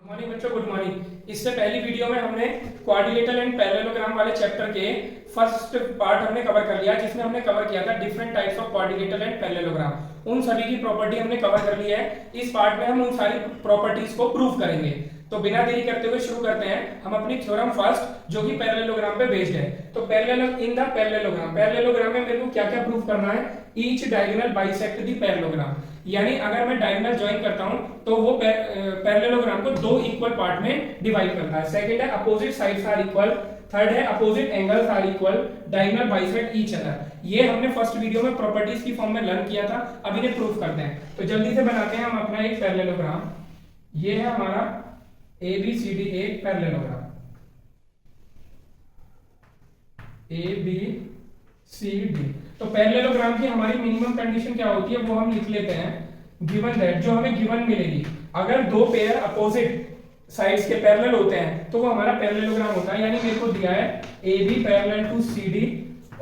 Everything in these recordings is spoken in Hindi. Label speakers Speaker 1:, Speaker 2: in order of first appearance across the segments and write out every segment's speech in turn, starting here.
Speaker 1: मॉर्निंग बच्चों, गुड मॉर्निंग। इससे पहली वीडियो में हमने क्वाड्रिलेटरल एंड पैरेललोग्राम वाले चैप्टर के फर्स्ट पार्ट हमने कवर कर लिया, जिसमें हमने कवर किया था different types of quadrilateral and parallelogram. उन सभी की प्रॉपर्टी हमने कवर कर ली है। इस पार्ट में हम उन सारी प्रॉपर्टीज को प्रूव करेंगे। तो बिना देरी करते हुए शुरू करते हैं हम अपनी थ्योरम फर्स्ट, जो कि पैरेललोग्राम पे बेस्ड है। तो पैरेललोग्राम में मेरे को क्या क्या प्रूव करना है? Each diagonal bisect the parallelogram, यानी अगर मैं डायगोनल ज्वाइन करता हूं तो वो पैरेललोग्राम को दो इक्वल पार्ट में डिवाइड करता है। सेकंड है opposite sides are equal. Third है opposite angles are equal, diagonal bisect each other. ये हमने फर्स्ट वीडियो में प्रॉपर्टीज की फॉर्म में लर्न किया था। अब इन्हें प्रूफ करते हैं। तो जल्दी से बनाते हैं हम अपना एक पैरेललोग्राम। ये है हमारा ABCD एक पैरेललोग्राम, ABCD। तो पैरेललोग्राम की हमारी मिनिमम कंडीशन क्या होती है वो हम लिख लेते हैं। गिवन दैट, जो हमें गिवन मिलेगी, अगर दो पेयर अपोजिट साइड्स के पैरेलल होते हैं तो वो हमारा पैरेललोग्राम होता है। यानी मेरे को दिया है AB पैरेलल टू CD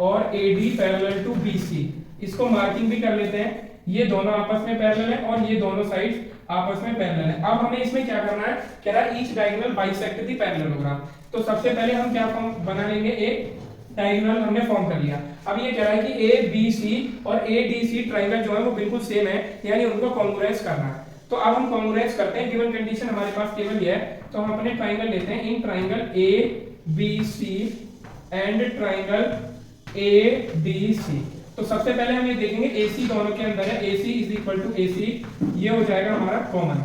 Speaker 1: और AD पैरेलल टू BC। इसको मार्किंग भी कर लेते हैं। ये दोनों आपस में पैरेलल है और ये दोनों साइड्स आपस में पैरेलल है। अब हमें इसमें क्या करना है? कह रहा है each diagonal bisect the parallelogram. तो सबसे पहले हम क्या फॉर्म बना लेंगे? एक डायगोनल हमने फॉर्म कर लिया। अब ये कह रहा है कि ABC और ADC ट्रायंगल जो है वो बिल्कुल सेम है, यानी उनको कॉन्ग्रुएंस करना है। तो अब हम कॉन्ग्रुएंस करते हैं। गिवन कंडीशन हमारे पास केवल ये है। तो हम अपने ट्रायंगल लेते हैं। In triangle ABC and triangle ADC। तो सबसे पहले हम ये देखेंगे AC दोनों के अंदर है। AC is equal to AC, ये हो जाएगा हमारा कॉमन।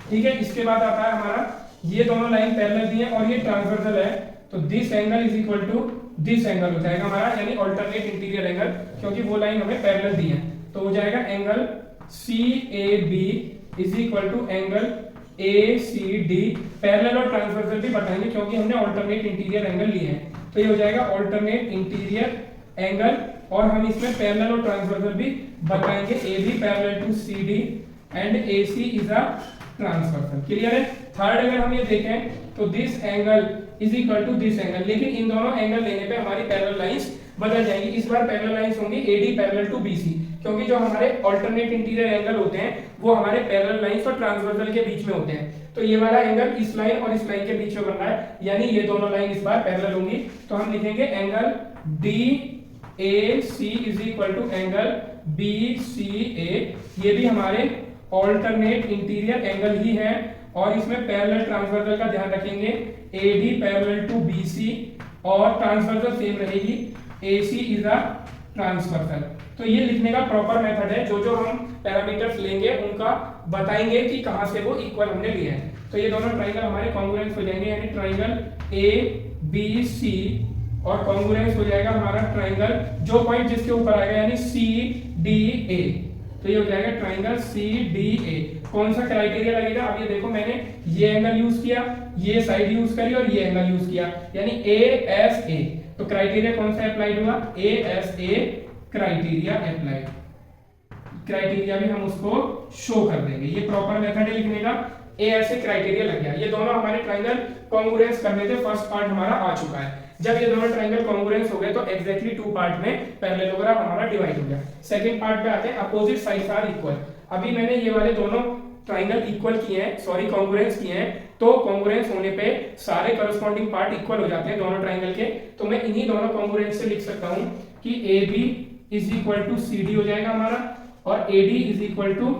Speaker 1: ठीक है। इसके बाद आता है हमारा, ये दोनों लाइन पैरेलल दी है और ये ट्रांसवर्सल है, तो this angle is equal to this angle हो जाएगा हमारा, यानी अल्टरनेट इंटीरियर एंगल, क्योंकि वो लाइन हमें पैरेलल दी है। तो हो जाएगा angle CAB is equal to angle ACD। Parallel और ट्रांसवर्सल भी बताएंगे क्योंकि हमने अल्टरनेट इंटीरियर एंगल लिए हैं। तो ये हो जाएगा अल्टरनेट इंटीरियर एंगल, और हम इसमें पैरेलल और ट्रांसवर्सल भी बताएंगे। AB parallel to CD and AC is a transversal. Clear है? थर्ड अगर हम ये देखें तो this angle is equal to this angle, लेकिन इन दोनों एंगल लेने पे हमारी पैरेलल लाइंस बदल जाएंगी। इस बार पैरेलल लाइंस होंगी AD पैरेलल टू BC, क्योंकि जो हमारे अल्टरनेट इंटीरियर एंगल होते हैं वो हमारे पैरेलल लाइंस और ट्रांसवर्सल के बीच में होते हैं। तो ये वाला एंगल इस लाइन और इस लाइन के बीच में बन रहा है, यानी ये दोनों लाइन इस बार पैरेलल होंगी। तो हम लिखेंगे angle DAC is equal to angle BCA। ये भी हमारे अल्टरनेट इंटीरियर एंगल ही है, और इसमें पैरेलल ट्रांसवर्सल का ध्यान रखेंगे। AD पैरेलल टू BC और ट्रांसवर्सल सेम रहेगी, AC इज अ ट्रांसवर्सल। तो ये लिखने का प्रॉपर मेथड है। जो जो हम पैरामीटर्स लेंगे उनका बताएंगे कि कहां से वो इक्वल हमने लिए हैं। तो ये दोनों ट्रायंगल हमारे कॉन्ग्रुएंस हो जाएंगे, यानी ट्रायंगल ABC और कॉन्ग्रुएंस हो जाएगा हमारा ट्रायंगल जो पॉइंट जिसके ऊपर आएगा, यानी CDA। तो ये हो जाएगा ट्रायंगल CDA। कौन सा क्राइटेरिया लगेगा? अब ये देखो, मैंने ये एंगल यूज किया, ये साइड यूज करी और ये एंगल यूज किया, यानी ASA। तो क्राइटेरिया कौन सा अप्लाइड हुआ? ASA criteria applied. क्राइटेरिया भी हम उसको शो कर देंगे। ये प्रॉपर मेथड है लिखने का। ASA क्राइटेरिया लग गया। ये दोनों हमारे ट्रायंगल कॉन्ग्रुएंस करने थे। फर्स्ट पार्ट हमारा आ चुका है। जब ये दोनों ट्रायंगल कॉन्ग्रुएंस हो गए तो एग्जैक्टली टू पार्ट में पैरेललोग्राम हमारा डिवाइड हो गया। सेकंड पार्ट पे आते हैं, अपोजिट साइड्स आर इक्वल। अभी मैंने ये वाले दोनों ट्रायंगल इक्वल किए हैं, सॉरी कॉन्ग्रुएंस किए हैं। तो कॉन्ग्रुएंस होने पे सारे करस्पॉन्डिंग पार्ट इक्वल हो जाते हैं दोनों ट्रायंगल के। तो मैं इन्हीं दोनों कॉन्ग्रुएंस से लिख सकता हूं कि AB is equal to CD हो जाएगा हमारा, और AD is equal to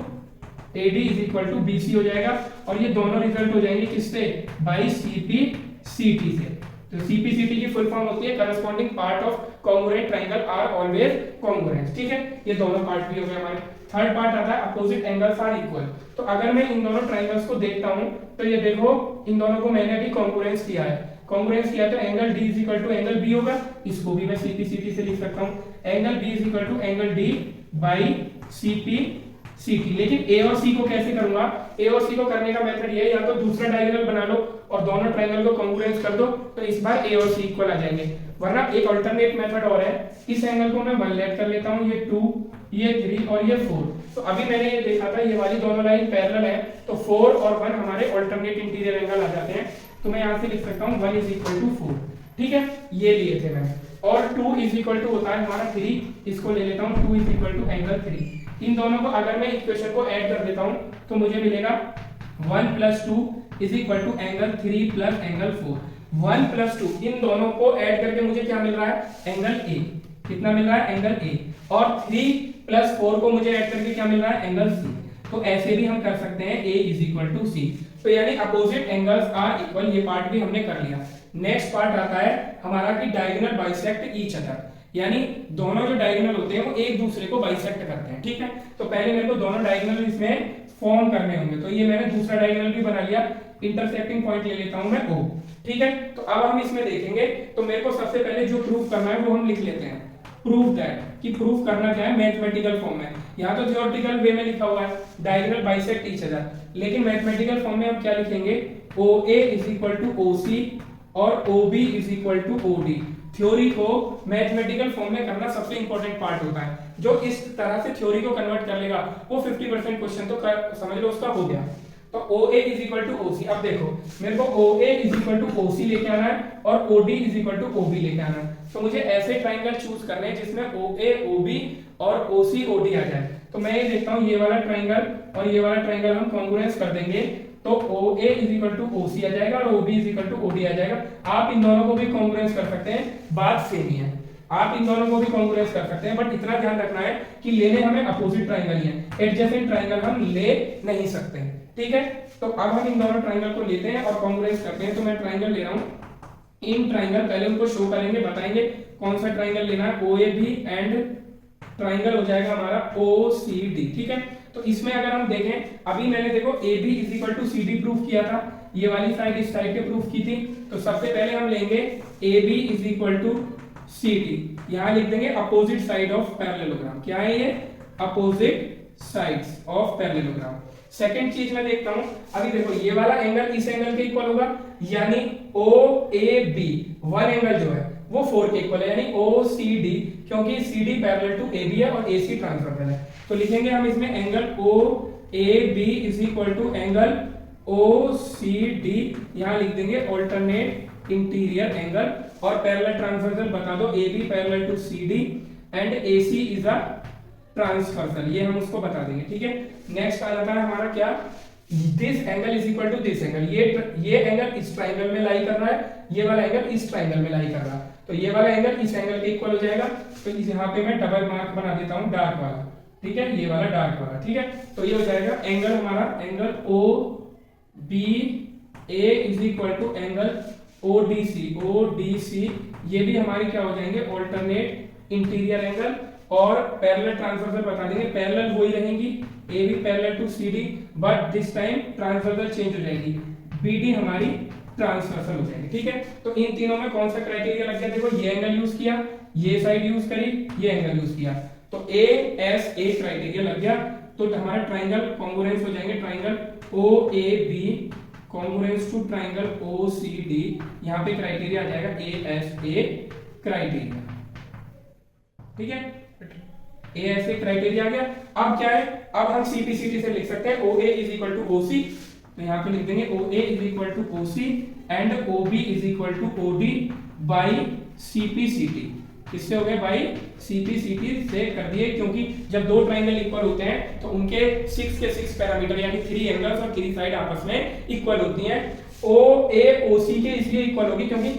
Speaker 1: BC हो जाएगा। और ये दोनों रिजल्ट हो जाएंगे किससे? बाई CPCT से। तो CPCT की फुल फॉर्म होती है corresponding part of congruent triangle are always congruent. ठीक है, ये दोनों पार्ट भी हो गए हमारे। थर्ड पार्ट आता है अपोजिट एंगल्स आर इक्वल। तो अगर मैं इन दोनों ट्रायंगल्स को देखता हूं तो ये देखो, इन दोनों को मैंने अभी कॉन्ग्रुएंस किया है। कॉन्ग्रुएंस किया तो angle D is equal to angle B होगा। इसको भी मैं CPCT से लिख सकता हूं। Angle B is equal to angle D by CPCT। लेकिन A और C को कैसे करूंगा? A और C को करने का मेथड ये है, या तो दूसरा डायगोनल बना लो और दोनों ट्रायंगल को कॉन्ग्रुएंस कर दो, तो इस बार A और C इक्वल आ जाएंगे। वरना एक अल्टरनेट मेथड और है, इस एंगल को मैं 1 लेट कर लेता हूं, ये 2, ये 3 और ये 4। तो अभी मैंने ये देखा था, ये वाली दोनों लाइन पैरेलल है, तो 4 और 1 हमारे अल्टरनेट इंटीरियर एंगल आ जाते हैं। तो मैं यहां से लिख सकता हूं 1 इज इक्वल टू 4। ठीक है, ये लिए थे मैंने। और 2 इज इक्वल टू होता है हमारा 3, इसको ले लेता हूं 2 इज इक्वल टू एंगल 3। इन दोनों को अगर मैं इक्वेशन को ऐड कर देता हूं तो मुझे मिलेगा 1 + 2 = एंगल 3 + एंगल 4। 1 + 2 इन दोनों को ऐड करके मुझे क्या मिल रहा है, एंगल ए। कितना मिल रहा है, एंगल ए। और 3 + 4 को मुझे ऐड करके क्या मिल रहा है, एंगल सी। तो ऐसे भी हम कर सकते हैं a = c। तो यानी अपोजिट एंगल्स आर इक्वल, ये पार्ट भी हमने कर लिया। नेक्स्ट पार्ट आता है हमारा कि डायगोनल बाइसेक्ट ईच अदर, यानी दोनों जो डायगोनल होते हैं वो एक दूसरे को बाइसेक्ट करते हैं। ठीक है, तो पहले मेरे को दोनों डायगोनल इसमें फॉर्म करने होंगे। तो ये मैंने दूसरा डायगोनल भी बना लिया। इंटरसेक्टिंग पॉइंट ले लेता हूं मैं O। ठीक है, तो अब हम इसमें देखेंगे। तो मेरे को सबसे पहले जो प्रूफ करना है वो हम लिख लेते हैं, प्रूफ दैट। कि प्रूफ करना क्या है, मैथमेटिकल फॉर्म में। यहाँ तो थ्योरेटिकल वे में लिखा हुआ है डायगोनल बाइसेक्ट ईच अदर, लेकिन मैथमेटिकल फॉर्म में हम क्या लिखेंगे, OA = OC और OB = OD। थ्योरी को मैथमेटिकल फॉर्म में करना सबसे इंपॉर्टेंट पार्ट होता है। जो इस तरह से थ्योरी को कन्वर्ट कर लेगा वो 50% क्वेश्चन तो समझ लो उसका हो गया। तो OA = OC। अब देखो मेरे को OA = OC लेके आना है और OD = OB लेके आना है। तो मुझे ऐसे ट्राइंगल चूज करने हैं जिसमें OA OB और OC OD आ जाए। तो मैं ये देखता हूँ, ये वाला ट्राइंगल और ये वाला ट्राइंगल हम कॉन्ग्रुएंस कर देंगे तो OA = OC आ जाएगा और OB = OD आ जाएगा। आप इन दोनों को भी कॉन्ग्रुएंस कर सकते हैं, बात सेम ही है। आप इन दोनों को भी कॉन्ग्रुएंस कर सकते हैं, बट इतना ध्यान रखना है कि लेने हमें अपोजिट ट्राइंगल ही है, एडजेसेंट ट्राइंगल हम ले नहीं सकते। ठीक है, तो अब हम इन दोनों ट्राइंगल को लेते हैं और कॉन्ग्रुएंस करते हैं। तो मैं ट्राइंगल ले रहा हूं, इन ट्राइंगल पहले उनको शो करेंगे, बताएंगे कौन सा ट्राइंगल लेना है। OAB एंड ट्राइंगल हो जाएगा हमारा OCD। ठीक है, तो इसमें अगर हम देखें, अभी मैंने देखो AB = CD प्रूफ किया था, ये वाली साइड इस साइड के प्रूफ की थी। तो सबसे पहले हम लेंगे AB = CD, यहां लिख देंगे अपोजिट साइड ऑफ पैरेललोग्राम। क्या है ये, opposite sides of parallelogram. Second चीज मैं देखता हूं, अभी देखो ये वाला एंगल इस एंगल के इक्वल होगा, यानी OAB वन एंगल जो है वो 4 के इक्वल है, यानी OCD, क्योंकि CD पैरेलल टू AB है और AC ट्रांसवर्सल है। तो लिखेंगे हम इसमें एंगल OAB = एंगल OCD, यहां लिख देंगे ऑल्टरनेट इंटीरियर एंगल। और पैरेलल ट्रांसवर्सल बता दो, AB parallel to CD and AC is a transversal, ये हम उसको बता देंगे। ठीक है, नेक्स्ट आ जाता है हमारा क्या, दिस एंगल = दिस एंगल। ये एंगल इस ट्राइंगल में लाई कर रहा है, ये वाला एंगल इस ट्राइंगल में लाई कर रहा है, तो ये वाला एंगल इस एंगल के इक्वल हो जाएगा। तो यहाँ पे मैं डबल मार्क बना देता हूँ, डार्क वाला। ठीक है, ये वाला डार्क वाला। ठीक है, तो ये हो जाएगा एंगल हमारा, एंगल OBA = एंगल ODC। ये भी हमारी क्या हो जाएंगे, ऑल्टरनेट इंटीरियर एंगल। और पैरेलल ट्रांसवर्सल बता देंगे, पैरेलल वही रहेंगी, AB parallel to CD, but this time transversal change हो जाएगी, BD हमारी ट्रांसवर्सल हो जाएगी। ठीक है, तो इन तीनों में कौन सा क्राइटेरिया लग गया, देखो ये एंगल यूज किया, ये साइड यूज करी, ये एंगल यूज किया, तो ASA क्राइटेरिया लग गया। तो हमारा ट्राइंगल कॉन्ग्रुएंस हो जाएंगे, triangle OAB congruence to triangle OCD, यहाँ पे क्राइटेरिया आ जाएगा ASA क्राइटेरिया। ठीक है, ASA क्राइटेरिया आ गया। अब क्या है, अब हम CPCT से लिख सकते हैं OA = OC, तो यहाँ पे लिख देंगे OA = OC and OB = OD by CPCT। किससे हो गए, बाई CPCT से कर दिए, क्योंकि जब दो ट्राइंगल इक्वल होते हैं तो उनके 6 के 6 पैरामीटर यानी 3 एंगल्स और 3 साइड आपस में इक्वल होती हैं। OA OC के इसलिए इक्वल होगी क्योंकि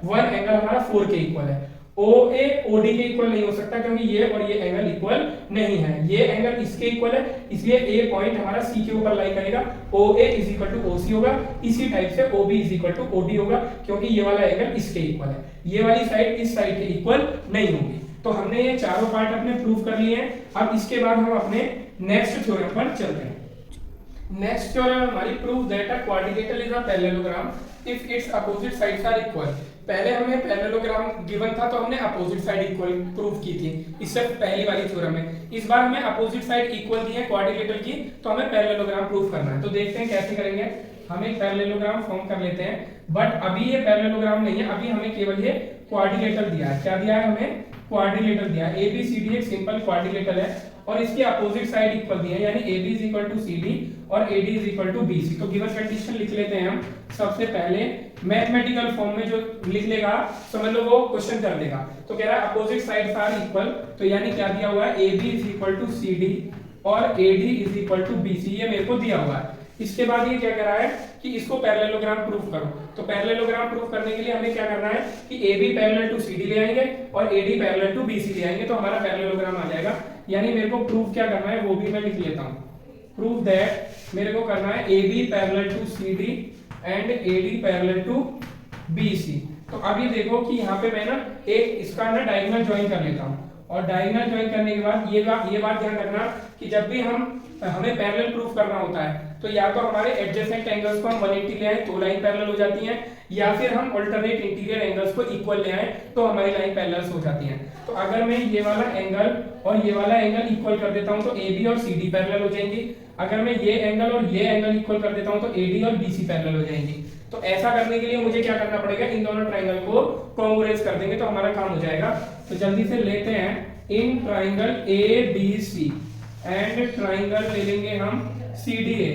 Speaker 1: वन एंगल हमारा 4 के इक्वल है, OA OD के इक्वल नहीं हो सकता क्योंकि ये और ये एंगल इक्वल नहीं है, ये एंगल इसके इक्वल है, इसलिए A पॉइंट हमारा C के ऊपर लाई करेगा, OA = OC होगा। इसी टाइप से OB = OD होगा, क्योंकि ये वाला एंगल इसके इक्वल है, ये वाली साइड इस साइड के इक्वल नहीं होगी। तो हमने ये चारों पार्ट अपने प्रूव कर लिए हैं। अब इसके बाद हम अपने नेक्स्ट थ्योरम पर चलते हैं। नेक्स्ट थ्योरम हमारी prove that a quadrilateral is a parallelogram if its opposite sides are equal. पहले हमें पैरेललोग्राम गिवन था तो हमने अपोजिट साइड इक्वल प्रूव की थी, इससे पहली वाली थ्योरम में। इस बार हमें अपोजिट साइड इक्वल दी है क्वाड्रिलेटरल की, तो हमें पैरेललोग्राम प्रूव करना है। तो देखते हैं कैसे करेंगे। हम एक पैरेललोग्राम फॉर्म कर लेते हैं, बट अभी ये पैरेललोग्राम नहीं है, अभी हमें केवल ये क्वाड्रिलेटरल दिया है। क्या दिया है हमें, क्वाड्रिलेटरल दिया है। ABCD एक सिंपल क्वाड्रिलेटरल है और इसकी अपोजिट साइड इक्वल दी है, यानी AB = CD और AD = BC। तो गिवन कंडीशन लिख लेते हैं हम। सबसे पहले मैथमेटिकल फॉर्म में जो लिख लेगा समझ लो वो क्वेश्चन कर देगा। तो कह रहा है अपोजिट साइड्स आर इक्वल, तो यानी क्या दिया हुआ है, AB = CD और AD = BC, ये मेरे को दिया हुआ है। इसके बाद ये क्या कह रहा है कि इसको पैरेललोग्राम प्रूफ करो। तो पैरेललोग्राम प्रूफ करने के लिए हमें क्या करना है कि AB पैरेलल टू CD ले आएंगे और AD पैरेलल टू BC ले आएंगे, तो हमारा पैरेललोग्राम आ जाएगा। यानी मेरे को प्रूफ क्या करना है वो भी मैं लिख लेता हूं। प्रूफ दैट मेरे को करना है AB parallel to CD and AD parallel to BC। तो अभी देखो कि यहाँ पे मैं ना एक इसका ना डायगोनल ज्वाइन कर लेता हूँ, और डायगोनल ज्वाइन करने के बाद ये बात ध्यान रखना कि जब भी हमें पैरेलल प्रूफ करना होता है तो या तो हमारे एडजेसेंट एंगल्स को हम 180 ले आए तो लाइन पैरेलल हो जाती है, या फिर हम अल्टरनेट इंटीरियर एंगल्स को इक्वल ले आए तो हमारी लाइन पैरेलल हो जाती है। तो अगर मैं ये वाला एंगल और ये वाला एंगल इक्वल कर देता हूं तो AB और CD पैरेलल हो जाएंगी। अगर मैं ये एंगल और ये एंगल इक्वल कर देता हूं तो AD और BC पैरेलल हो जाएंगी। तो ऐसा करने के लिए मुझे क्या करना पड़ेगा, इन दोनों ट्रायंगल को कॉन्ग्रुएंस कर देंगे तो हमारा काम हो जाएगा। तो जल्दी से लेते हैं in triangle ABC and triangle ले लेंगे हम CDA।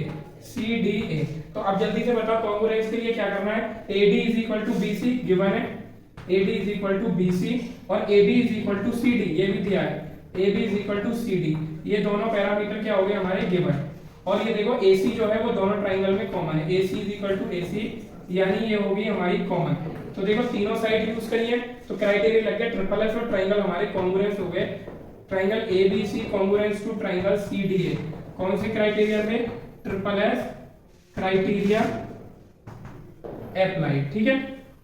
Speaker 1: तो अब जल्दी से बताओ कॉन्ग्रुएंस के लिए क्या करना है। AD is equal to BC given है, AD is equal to BC और AB is equal to CD ये भी दिया है, AB is equal to CD। ये दोनों पैरामीटर क्या हो गए हमारे गिवन। और ये देखो AC जो है वो दोनों ट्रायंगल में कॉमन है, AC is equal to AC यानी ये होगी हमारी कॉमन। तो देखो तीनों साइड यूज करिए तो क्राइटेरिया लग गया ट्रिपल एस और ट्रायंगल हमारे कॉन्ग्रुएंस हो गए। Triangle ABC congruence to triangle CDA। कौन से क्राइटेरिया में, ट्रिपल एस क्राइटेरिया अप्लाइड। ठीक है,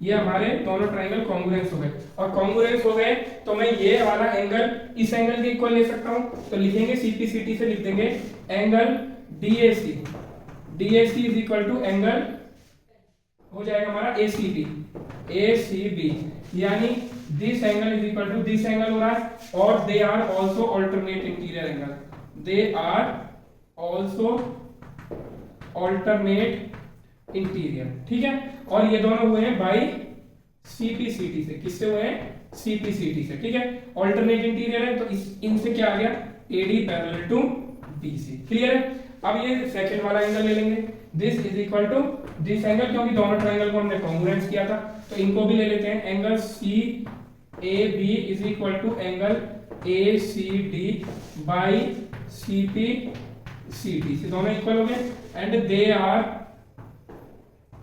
Speaker 1: ये हमारे दोनों ट्रायंगल कॉन्ग्रुएंस हो गए। और कॉन्ग्रुएंस हो गए तो मैं ये वाला एंगल इस एंगल के इक्वल ले सकता हूं, तो लिखेंगे CPCT से लिख देंगे angle DAC is equal to angle हो जाएगा हमारा ACB यानी this angle is equal to this angle हो रहा है। और they are also alternate interior angle, they are also alternate interior. ठीक है, और ये दोनों हुए हैं बाय CPCT से। किससे हुए हैं, CPCT से। ठीक है, अल्टरनेट इंटीरियर है तो इनसे क्या आ गया, AD parallel to BC। Clear है। अब ये सेकंड वाला एंगल ले लेंगे, this is equal to this angle, क्योंकि दोनों ट्रायंगल को हमने कॉन्ग्रुएंस किया था तो इनको भी ले लेते हैं। Angle CAB is equal to angle ACD by CPCT से दोनों इक्वल हो गए। And they are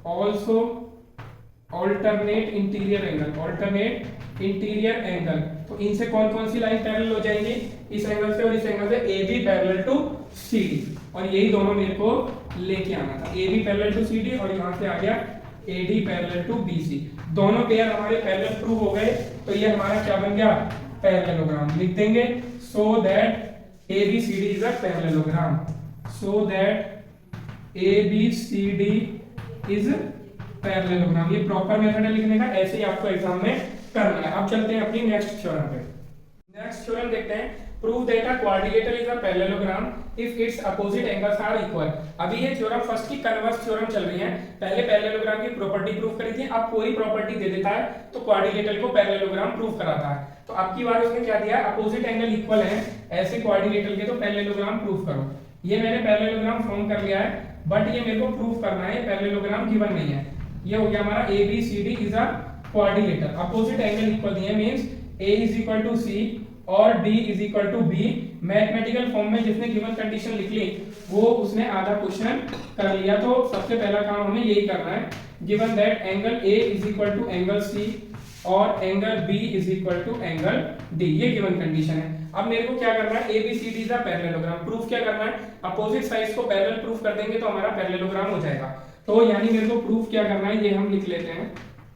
Speaker 1: also alternate interior angle, alternate interior angle. तो इनसे कौन कौन सी लाइन पैरेलल हो जाएंगी, इस एंगल से और इस एंगल से AB पैरेलल टू CD। और यही दोनों मेरे को लेके आना था, AB पैरेलल टू CD और यहां से आ गया AD पैरेलल टू BC। दोनों पेयर हमारे पैरेलल प्रूव हो गए तो ये हमारा क्या बन गया, पैरेललोग्राम। लिख देंगे सो that ABCD is a parallelogram, so that ABCD is parallelogram. ये प्रॉपर मेथड है लिखने का, ऐसे ही आपको एग्जाम में करना है। अब चलते हैं अपनी नेक्स्ट थ्योरम पे। नेक्स्ट थ्योरम देखते हैं, prove that a quadrilateral is a parallelogram if its opposite angles are equal. अभी ये थ्योरम फर्स्ट की कन्वर्स थ्योरम चल रही है। पहले पैरेललोग्राम की प्रॉपर्टी प्रूव करी थी, अब कोई प्रॉपर्टी दे देता है तो क्वाड्रिलेटरल को पैरेललोग्राम प्रूव कराता है। तो अब की बार उसने क्या दिया, अपोजिट एंगल इक्वल है ऐसे क्वाड्रिलेटरल के तो पैरेललोग्राम प्रूव करो। ये मैंने पैरेललोग्राम फॉर्म कर लिया है, बट ये मेरे को प्रूव करना है, पैरेललोग्राम गिवन नहीं है। ये हो गया हमारा ABCD is a quadrilateral. Opposite angle equal दिए means A is equal to C और D is equal to B। Mathematical form में जिसने गिवन कंडीशन लिख ली वो उसने आधा क्वेश्चन कर लिया। तो सबसे पहला काम हमें यही करना है, given that angle A is equal to angle C और angle B is equal to angle D। ये गिवन कंडीशन है। अब मेरे को क्या करना है, ABCD is a parallelogram. Proof क्या करना है, अपोजिट साइड्स को पैरेलल प्रूफ कर देंगे तो हमारा पैरेललोग्राम हो जाएगा। तो यानी मेरे को प्रूफ क्या करना है, ये हम लिख लेते हैं,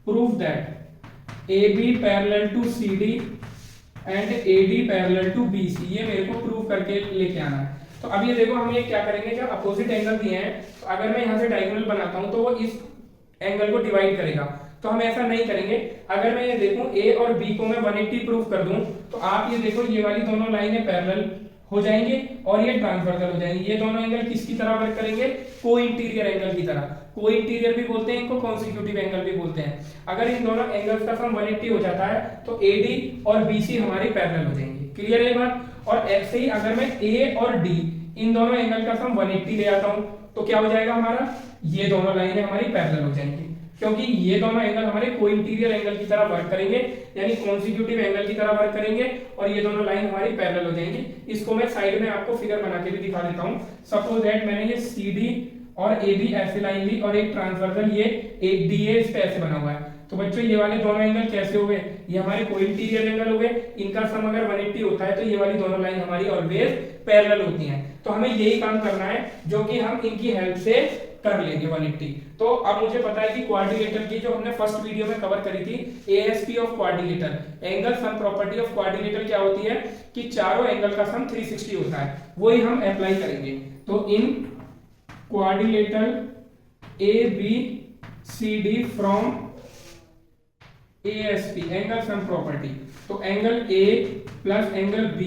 Speaker 1: proof that AB parallel to CD and AD parallel to BC। ये मेरे को प्रूव करके लेके आना है। तो अब ये देखो हम ये क्या करेंगे, जब अपोजिट एंगल दिए हैं तो अगर मैं यहाँ से डायगोनल बनाता हूँ तो वो इस एंगल को डिवाइड करेगा, तो हम ऐसा नहीं करेंगे। अगर मैं ये देखूं A और B को मैं 180 प्रूव कर दूं तो आप ये देखो ये वाली दोनों लाइनें पैरेलल हो जाएंगे और ये ट्रांसवर्सल हो जाएंगे। ये दोनों एंगल किसकी तरह वर्क करेंगे, को इंटीरियर एंगल की तरह। को इंटीरियर भी बोलते हैं इनको, कॉन्सिक्यूटिव एंगल भी बोलते हैं। अगर इन दोनों एंगल्स का सम 180 हो जाता है तो AD और BC हमारी पैरेलल हो जाएंगी। क्लियर है ये बात। और ऐसे ही अगर मैं A और D इन दोनों एंगल का सम 180 ले आता हूं तो क्या हो जाएगा हमारा, ये दोनों लाइनें हमारी पैरेलल हो जाएंगी, क्योंकि ये दोनों एंगल हमारे को इंटीरियर एंगल की तरह वर्क करेंगे, यानी कॉन्सिक्यूटिव एंगल की तरह वर्क करेंगे और ये दोनों लाइन हमारी पैरेलल हो जाएंगी। इसको मैं साइड में आपको फिगर बना के भी दिखा देता हूं। सपोज दैट मैंने ये CD और ए बी ऐसे लाइन ली और एक ट्रांसवर्सल ये एक डी ए इस पे ऐसे बना हुआ है। तो बच्चों ये वाले दोनों एंगल कैसे हो गए, ये हमारे कोइंटीरियर एंगल हो गए, इनका सम अगर 180 होता है तो ये वाली दोनों लाइन हमारी ऑलवेज पैरेलल होती हैं। तो हमें यही काम करना है जो कि हम इनकी हेल्प से कर लेंगे 180। तो अब मुझे पता है कि क्वाड्रिलेटरल की जो हमने फर्स्ट वीडियो में कवर करी थी ASP of quadrilateral, angle sum property of quadrilateral क्या होती है कि चारों एंगल का सम 360 होता है, वही हम अप्लाई करेंगे। तो in quadrilateral A B C D from ASP angle sum property, तो angle A plus angle B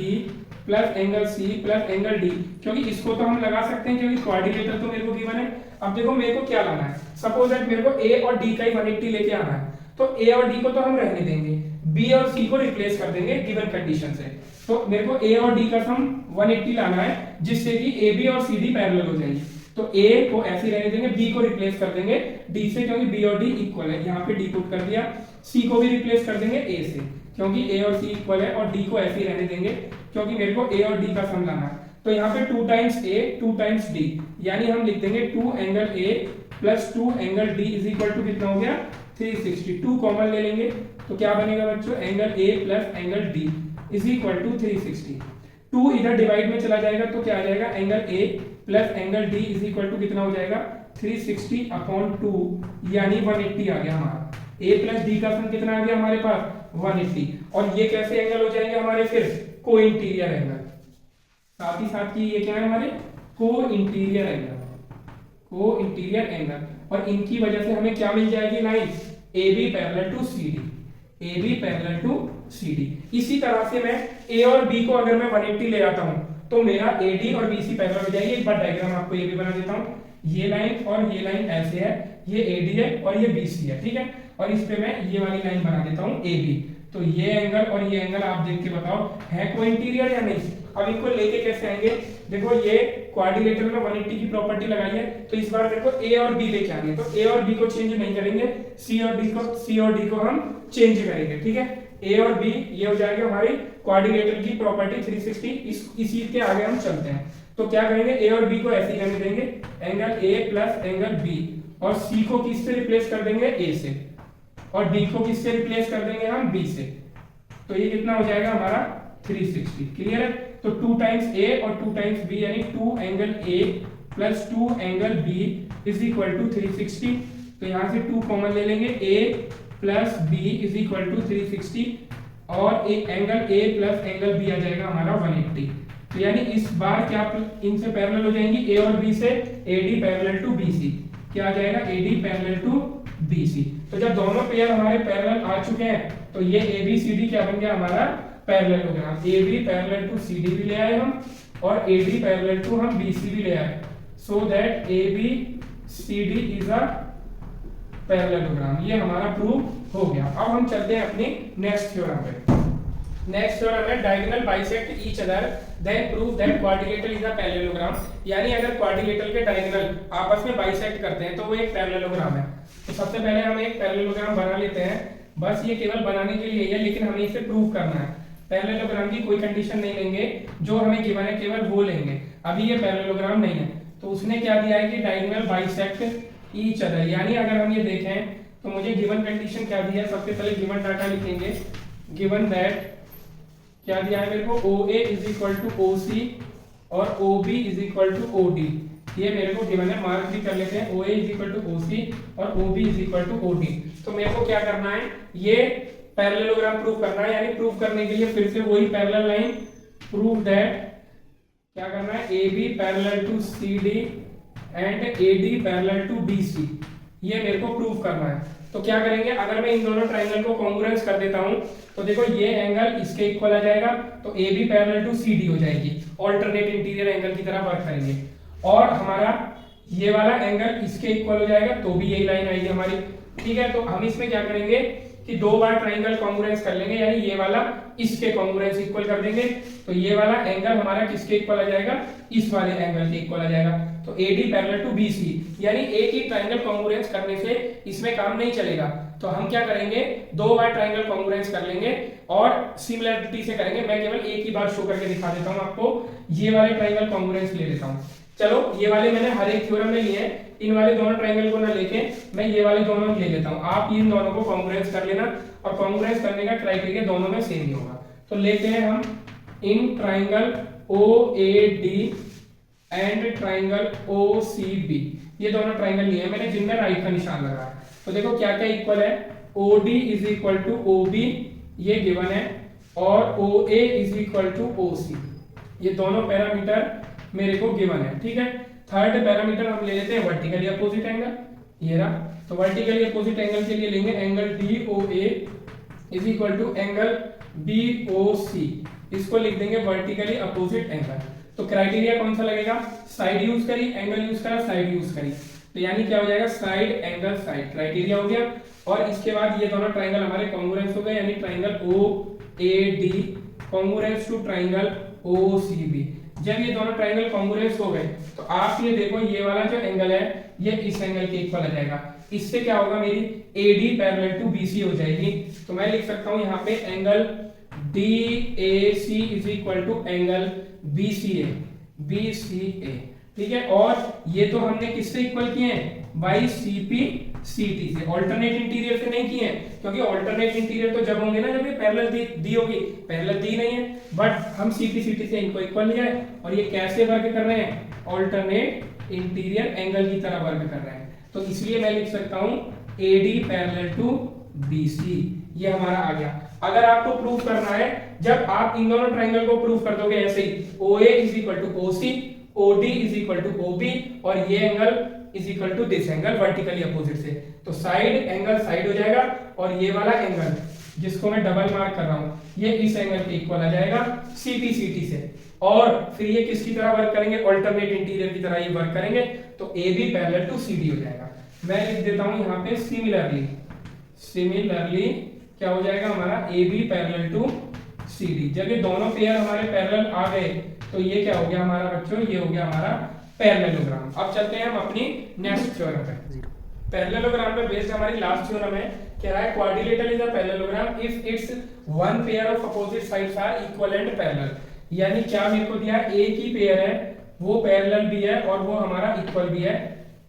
Speaker 1: plus angle C plus angle D, क्योंकि इसको तो हम लगा सकते हैं क्योंकि क्वाड्रिलेटरल तो मेरे को गिवन है। अब देखो मेरे को क्या लाना है, सपोज दैट मेरे को A और D का ही 180 लेके आना है, तो A और D को तो हम रहने देंगे, B और C को रिप्लेस कर देंगे गिवन कंडीशन से। तो मेरे को A और D का सम 180 लाना है जिससे कि AB और CD पैरेलल हो जाएंगे। तो A को ऐसे ही रहने देंगे, B को रिप्लेस कर देंगे D से क्योंकि B और D इक्वल है, यहाँ पे D पुट कर दिया, C को भी रिप्लेस कर देंगे A से क्योंकि A और C इक्वल है, और D को ऐसे ही रहने देंगे क्योंकि मेरे को A और D का सम लाना है। तो यहाँ पे 2 टाइम्स A 2 टाइम्स D, यानी हम लिख देंगे 2 angle A plus 2 angle D is equal to कितना हो गया 360। 2 कॉमन ले लेंगे तो क्या बनेगा बच्चों, angle A plus angle D is equal to 360। 2 इधर डिवाइड में चला जाएगा तो क्या आ जाएगा, angle A plus angle D is equal to कितना हो जाएगा 360 अपॉन 2, यानी 180 आ गया हमारा। A प्लस D का सम कितना आ गया हमारे पास 180, और ये कैसे एंगल हो जाएंगे हमारे फिर को इंटीरियर एंगल, साथ ही साथ की ये क्या है हमारे को इंटीरियर एंगल, को इंटीरियर एंगल, और इनकी वजह से हमें क्या मिल जाएगी line AB parallel to CD, AB parallel to CD। इसी तरह से मैं A और B को अगर मैं 180 ले आता हूं तो मेरा AD और BC पैरेलल हो जाएगी। एक बार डायग्राम आपको ये भी बना देता हूं, ये लाइन और ये लाइन ऐसे है, ये AD है और ये BC है, ठीक है, और इस पे मैं ये वाली लाइन बना देता हूं AB। तो ये एंगल और ये एंगल आप देख के बताओ है को इंटीरियर या नहीं। अब इनको लेके कैसे आएंगे, देखो ये क्वाड्रिलेटरल में 180 की प्रॉपर्टी लगाई है, तो इस बार मेरे को A और B लेके आनी है, तो A और B को चेंज नहीं करेंगे, C और D को हम चेंज करेंगे, ठीक है। A और B ये हो जाएगा हमारी क्वाड्रिलेटरल की प्रॉपर्टी 360। इसी के आगे हम चलते हैं, तो क्या करेंगे A और B को ऐसे ही रहने देंगे, angle A plus angle B, और C को किससे रिप्लेस कर देंगे A से, और D को किससे रिप्लेस कर देंगे हम B से। तो ये कितना हो जाएगा हमारा 360, क्लियर है। तो 2 टाइम्स A और 2 टाइम्स B यानी 2 angle A plus 2 angle B is equal to 360। तो यहाँ से 2 कॉमन ले लेंगे, A plus B is equal to 360, और एक angle A plus angle B आ जाएगा हमारा 180। तो यानी इस बार क्या इनसे पैरेलल हो जाएंगी A और B से, AD पैरेलल टू BC, क्या आ जाएगा AD पैरेलल टू BC। तो जब दोनों पेयर हमारे पैरेलल आ चुके हैं तो ये ABCD क्या बन गया हमारा parallelogram. AB parallel to CD भी ले आए हम, और AD पैरेलल टू हम BC भी ले आए, so that ABCD is a parallelogram. ये हमारा प्रूफ हो गया। अब हम चलते हैं अपनी नेक्स्ट थ्योरम पे। नेक्स्ट थ्योरम है diagonal bisect each other than prove that quadrilateral is a parallelogram, यानी अगर क्वाड्रिलेटरल के डायगोनल आपस में बाइसेक्ट करते हैं तो वो एक पैरेललोग्राम है। तो सबसे पहले हम एक पैरेललोग्राम बना लेते हैं, बस ये केवल बनाने के लिए है, लेकिन हमें इसे प्रूव करना है। पैरेललोग्राम की कोई कंडीशन नहीं लेंगे, जो हमें गिवन है केवल वो लेंगे। अभी ये पैरेललोग्राम नहीं है, तो उसने क्या दिया है कि डायगोनल बाइसेक्ट ईच अदर, यानी अगर हम ये देखें तो मुझे गिवन कंडीशन क्या दी है, सबसे पहले गिवन डाटा लिखेंगे, गिवन दैट क्या दिया है मेरे को OA is equal to OC और OB is equal to OD, ये मेरे को गिवन है, मार्क भी कर लेते हैं। OA is equal to OC और OB is equal to OD। तो मेरे को क्या करना है, ये पैरेललोग्राम प्रूव करना है, यानी प्रूव करने के लिए फिर से वही पैरेलल लाइन, प्रूव दैट क्या करना है AB parallel to CD and AD parallel to BC, ये मेरे को प्रूव करना है। तो क्या करेंगे, अगर मैं इन दोनों ट्रायंगल को कॉन्ग्रुएंस कर देता हूं तो देखो ये एंगल इसके इक्वल आ जाएगा, तो AB पैरेलल टू CD हो जाएगी, ऑल्टरनेट इंटीरियर एंगल की तरह वर्क करेंगे, और हमारा ये वाला एंगल इसके इक्वल हो जाएगा, तो भी यही लाइन आएगी हमारी, ठीक है। तो हम इसमें क्या करेंगे कि 2 बार ट्रायंगल कॉन्ग्रुएंस कर लेंगे, यानी ये वाला इसके कॉन्ग्रुएंस इक्वल कर देंगे, तो ये वाला एंगल हमारा किसके इक्वल आ जाएगा, इस वाले एंगल के इक्वल आ जाएगा। तो AD पैरेलल टू BC, यानी एक ही ट्रायंगल कॉन्ग्रुएंस करने से इसमें काम नहीं चलेगा, तो हम क्या करेंगे 2 बार ट्रायंगल कॉन्ग्रुएंस कर लेंगे और सिमिलरिटी से करेंगे। मैं केवल एक ही बार शो करके दिखा देता हूं आपको, ये वाले ट्रायंगल कॉन्ग्रुएंस ले लेता हूं। चलो ये वाले मैंने हर एक थ्योरम में लिए हैं, इन वाले दोनों ट्रायंगल को ना लेके मैं ये वाले दोनों ले लेता हूँ। आप इन दोनों को कॉन्ग्रुएंस कर लेना, और कॉन्ग्रुएंस करने का क्राइटेरिया दोनों में सेम ही होगा। तो लेते हैं हम in triangle OAD and triangle OCB, ये दोनों ट्राइंगल लिए हैं मैंने जिनमें राइट का निशान लगा है। तो देखो क्या क्या इक्वल है, OD is equal to OB ये गिवन है, और OA is equal to OC, ये दोनों पैरामीटर मेरे को गिवन है। ठीक है, थर्ड पैरामीटर हम ले लेते हैं वर्टिकली अपोजिट एंगल, ये रहा। तो वर्टिकली अपोजिट एंगल के लिए लेंगे angle DOA is equal to angle BOC, इसको लिख देंगे वर्टिकली अपोजिट एंगल। तो क्राइटेरिया कौन सा लगेगा, साइड यूज करी, एंगल यूज करा, साइड यूज करी, तो यानी क्या हो जाएगा साइड एंगल साइड, क्राइटेरिया हो गया। और इसके बाद ये दोनों ट्राइंगल हमारे कॉन्ग्रुएंस हो गए, यानी triangle OAD congruence to triangle OCB। जब ये दोनों ट्राइंगल कॉन्ग्रुएंस हो गए तो आप ये देखो ये वाला जो एंगल है ये इस एंगल के इक्वल आ जाएगा। इससे क्या होगा, मेरी AD पैरेलल टू BC हो जाएगी। तो मैं लिख सकता हूं यहाँ पे angle DAC is equal to angle BCA। ठीक है, और ये तो हमने किससे इक्वल किए हैं, बाई CPCT से, ऑल्टरनेट इंटीरियर से नहीं किए हैं, क्योंकि ऑल्टरनेट इंटीरियर तो जब होंगे ना जब ये पैरेलल दी होगी, पैरेलल दी नहीं है, बट हम CPCT से इनको इक्वल लिया है। और ये कैसे वर्क कर रहे हैं, ऑल्टरनेट इंटीरियर एंगल की तरह वर्क कर रहे हैं। तो इसलिए मैं लिख सकता हूं AD पैरेलल टू BC, ये हमारा आ गया। अगर आपको प्रूफ करना है, जब आप इन दोनों ट्राइंगल को प्रूफ कर दोगे ऐसे ही, OA is equal to OC, OD is equal to OB, और ये angle is equal to this angle vertically opposite से, तो साइड एंगल साइड हो जाएगा, और ये वाला एंगल जिसको मैं डबल मार्क कर रहा हूं ये इस एंगल के इक्वल आ जाएगा CPCT से। और फिर ये किसकी तरह वर्क करेंगे, ऑल्टरनेट इंटीरियर की तरह ये वर्क करेंगे, तो AB पैरेलल टू CD हो जाएगा। मैं लिख देता हूं यहाँ पे सिमिलरली क्या हो जाएगा हमारा AB पैरेलल टू CD। जब ये दोनों पेयर हमारे पैरेलल आ गए तो ये क्या हो गया हमारा बच्चों, ये हो गया हमारा पैरेललोग्राम। अब चलते हैं हम अपनी नेक्स्ट थ्योरम पे। पैरेललोग्राम पे बेस्ड हमारी लास्ट थ्योरम है, क्या है, quadrilateral is a parallelogram if its one pair of opposite sides are equal and parallel. यानी क्या मेरे को दिया, एक ही पेयर है वो पैरेलल भी है और वो हमारा इक्वल भी है।